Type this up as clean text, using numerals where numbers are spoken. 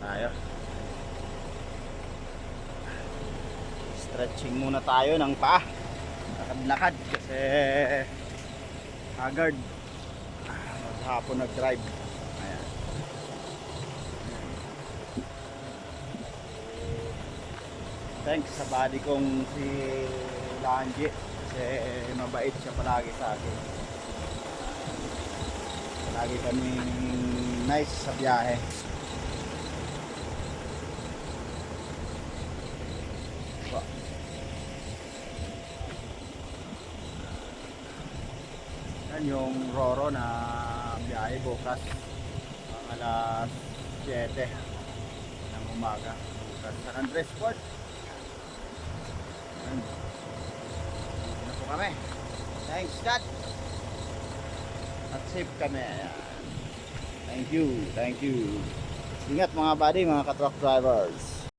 Tayo. Stretching muna tayo ng paa. Lakad-lakad kasi haggard. Maghapon nag-drive. Ayan. Thanks sa buddy kong si Lanji kasi mabait siya palagi sa akin. Palagi kaming nice sa biyahe. Yan yung Roro na biyahe bukas ang alas 7 ng umaga bukas sa Andres Port. Yan. Dito na po kami. Thanks God at safe kami. Ayan. Thank you, thank you. Ingat mga buddy, mga ka-truck drivers.